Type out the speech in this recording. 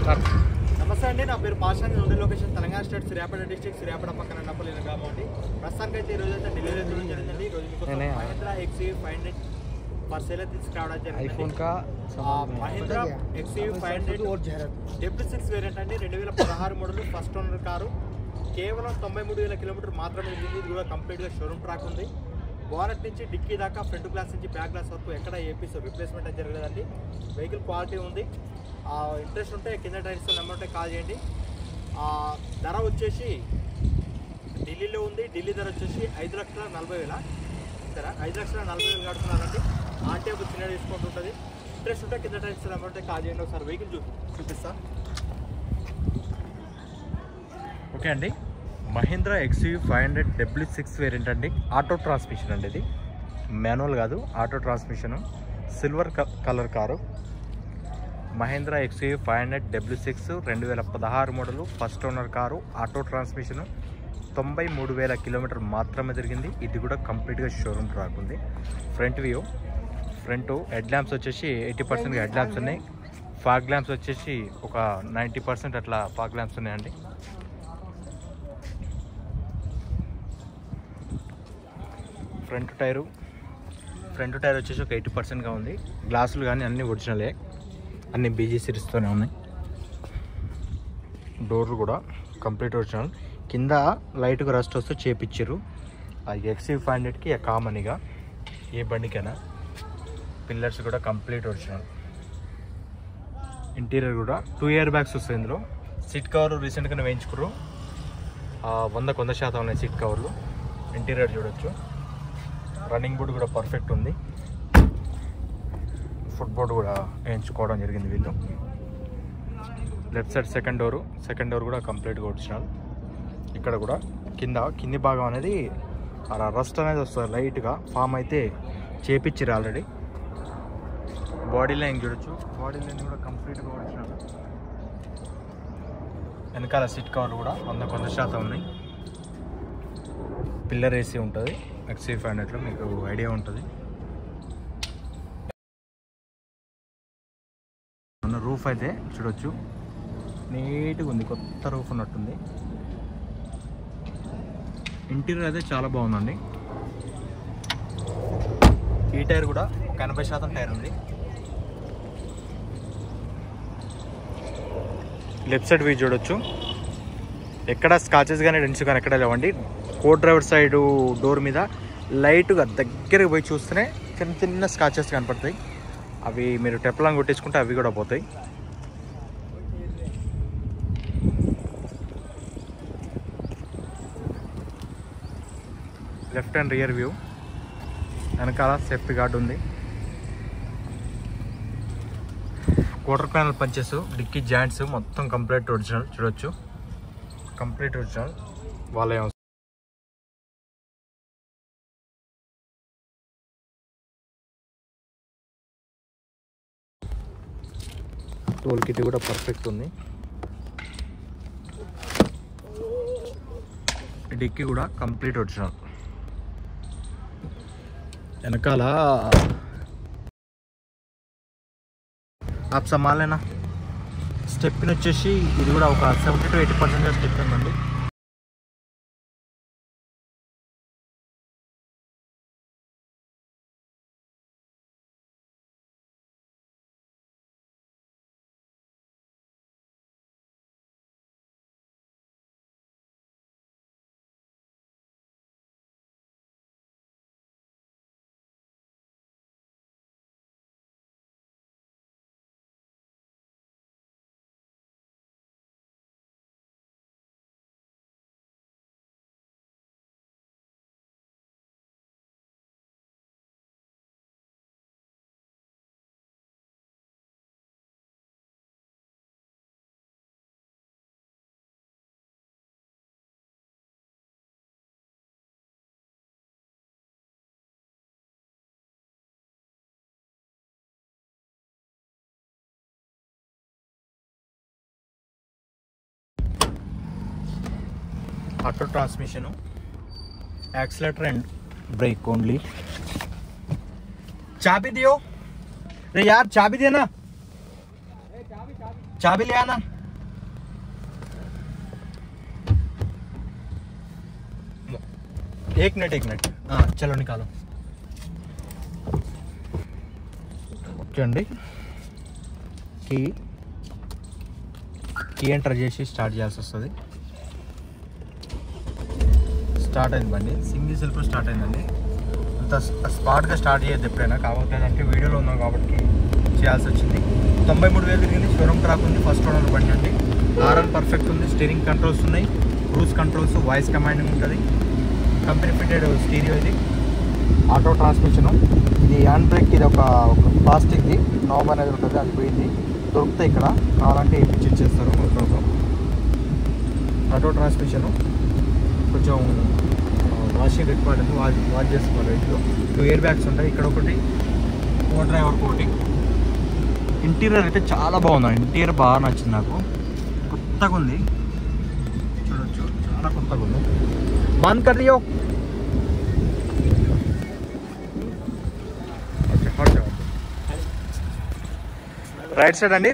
నమస్తే అండి, నా పేరు పాషా. ఉండే location Telangana state Suryapet district, Suryapet పక్కన నప్పలేని గ్రామం అండి. ప్రస్తుతానికి అయితే ఈరోజు అయితే డెలివరీ చేయడం జరిగిందండి. ఈరోజు మీకు మహేంద్రా XUV 500 ఫర్ సేల్ తీసుకురావడం జరిగింది. మహేంద్రా XUV 500 W6 వేరియంట్ అండి. 2016 మోడల్, ఫస్ట్ ఓనర్ కారు. కేవలం 93,000 కిలోమీటర్ మాత్రమే ఉంది. ఇది కూడా కంప్లీట్గా షోరూమ్ ట్రాక్ ఉంది. బోనట్ నుంచి డిక్కీ దాకా, ఫ్రంట్ గ్లాస్ నుంచి బ్యాక్ గ్లాస్ వరకు ఎక్కడ ఏపీస్ రిప్లేస్మెంట్ అయితే జరగలేదండి. వెహికల్ క్వాలిటీ ఉంది. ఇంట్రెస్ట్ ఉంటే కింద టైర్స్ నెంబర్ ఉంటే కాల్ చేయండి. ధర వచ్చేసి ఢిల్లీలో ఉంది. ఢిల్లీ ధర వచ్చేసి 5,40,000 ధర. 5,40,000 కడుతున్నారండి. ఆర్టీఓ చిన్న డిస్కౌంట్ ఉంటుంది. ఇంట్రెస్ట్ ఉంటే కింద టైర్స్ నెంబర్ ఉంటే కాల్ చేయండి. ఒకసారి వెహికల్ చూపిస్తా. ఓకే అండి, మహీంద్రా XUV 500 W6 వేరియంట్ అండి. ఆటో ట్రాన్స్మిషన్ అండి. ఇది మాన్యువల్ కాదు, auto transmission. Silver colour car. Mahindra XUV 500 W6 2016 model, first owner car, auto transmission. 93,000 kilometre మాత్రమే తిరిగింది. ఇది కూడా కంప్లీట్గా షోరూమ్ ట్రాక్ ఉంది. Front view, front head lamps వచ్చేసి 80% హెడ్ ల్యాంప్స్ ఉన్నాయి. ఫాగ్ ల్యాంప్స్ వచ్చేసి ఒక 90% అట్లా ఫాగ్ ల్యాంప్స్ ఉన్నాయండి. ఫ్రంట్ టైర్ వచ్చేసి ఒక 80%గా ఉంది. గ్లాసులు కానీ అన్నీ ఒరిజినలే, అన్ని BG సిరీస్తోనే ఉన్నాయి. డోర్లు కూడా కంప్లీట్ ఒరిజినల్. కింద లైట్గా రస్ట్ వస్తూ చేపించారు. ఆ XUV 500కి కామన్గా ఏ బండికైనా. పిల్లర్స్ కూడా కంప్లీట్ ఒరిజినల్. ఇంటీరియర్ కూడా 2 ఇయర్ బ్యాగ్స్ వస్తాయి ఇందులో. సీట్ కవర్ రీసెంట్గానే వేయించుకుర్రు. 100% ఉన్నాయి సీట్ కవర్లు. ఇంటీరియర్ చూడొచ్చు. రన్నింగ్ బోర్డు కూడా పర్ఫెక్ట్ ఉంది. ఫుట్ బోర్డు కూడా వేయించుకోవడం జరిగింది వీళ్ళు. లెఫ్ట్ సైడ్ సెకండ్ డోర్ కూడా కంప్లీట్గా ఒరిజినల్. ఇక్కడ కూడా కింది భాగం అనేది అలా రస్ట్ అనేది వస్తుంది లైట్గా. ఫామ్ అయితే చేపించారు ఆల్రెడీ. బాడీ లైన్ చూడొచ్చు. బాడీ లైన్ కూడా కంప్లీట్గా ఒరిజినల్. వెనకాల సీట్ కవర్లు కూడా 100% ఉన్నాయి. పిల్లర్ AC ఉంటుంది XUV 500లో, మీకు ఐడియా ఉంటుంది. మన రూఫ్ అయితే చూడొచ్చు, నీట్గా ఉంది. కొత్త రూఫ్ ఉన్నట్టుంది. ఇంటీరియర్ అయితే చాలా బాగుందండి. ఈ టైర్ కూడా ఒక 80% టైర్ ఉంది. లెఫ్ట్ సైడ్ వ్యూ చూడొచ్చు. ఎక్కడ స్కాచెస్ కానీ డెంట్స్ కానీ ఎక్కడ లేవండి. కో డ్రైవర్ సైడ్ డోర్ మీద లైట్గా దగ్గరికి పోయి చూస్తేనే చిన్న స్కాచెస్ కనపడతాయి. అవి మీరు టెప్లాంగ్ కొట్టించుకుంటే అవి కూడా పోతాయి. Left and rear view. వెనకాల సేఫ్టీ గార్డ్ ఉంది. Quarter panel punches, dicky joints మొత్తం కంప్లీట్ ఒరిజినల్ చూడొచ్చు. Complete original. వాళ్ళ టోల్ కిట్ కూడా పర్ఫెక్ట్ ఉంది. డిక్కీ కూడా కంప్లీట్ ఒరిజినల్. వెనకాల ఆప్ సమాలేనా స్టెప్ని వచ్చేసి ఇది కూడా ఒక 70 to 80% స్టెప్ ఉందండి. Auto transmission, accelerator and brake only. चाबी दियो रे यार, चाबी देना। चाबी ले आना। एक मिनट हाँ चलो निकालो। చూడండి కీ ఎంటర్ చేసి స్టార్ట్ చేయాల్సి వస్తుంది. స్టార్ట్ అయింది బండి, సింగిల్ సెల్ఫ్ స్టార్ట్ అయిందండి. అంత స్పాట్గా స్టార్ట్ చేయొద్దు ఎప్పుడైనా, కాకపోతే అంటే వీడియోలో ఉన్నాం కాబట్టి చేయాల్సి వచ్చింది. 93,000 తిరిగింది. షోరూమ్ ట్రాక్ ఉంది, ఫస్ట్ ఓనర్ బండి అండి. ఆర్ఎల్ పర్ఫెక్ట్ ఉంది, స్టీరింగ్ కంట్రోల్స్ ఉన్నాయి, క్రూజ్ కంట్రోల్స్, వాయిస్ కమాండింగ్ ఉంటుంది, కంపెనీ ఫిటెడ్ స్టీరియో, ఇది ఆటో ట్రాన్స్మిషను. ఇది హ్యాండ్ బ్రేక్, ఇది ఒక ప్లాస్టిక్ది నాబ్ అనేది ఉంటుంది, అది పోయింది, దొరుకుతాయి ఇక్కడ, కావాలంటే ఇచ్చేస్తారు మొత్తం. ఆటో ట్రాన్స్మిషను కొంచెం వాషింగ్ రిక్వైర్డ్ ఉంది, వాష్ చేసుకోవాలి. ఇంట్లో 2 ఎయిర్ బ్యాగ్స్ ఉంటాయి, ఇక్కడ ఒకటి, కో డ్రైవర్కి ఒకటి. ఇంటీరియర్ అయితే చాలా బాగుంది, ఇంటీరియర్ బాగా నచ్చింది నాకు, కొత్తగా ఉంది, చూడొచ్చు చాలా కొత్తగా ఉంది. బంద్ కర్ దియో. రైట్ సైడ్ అండి,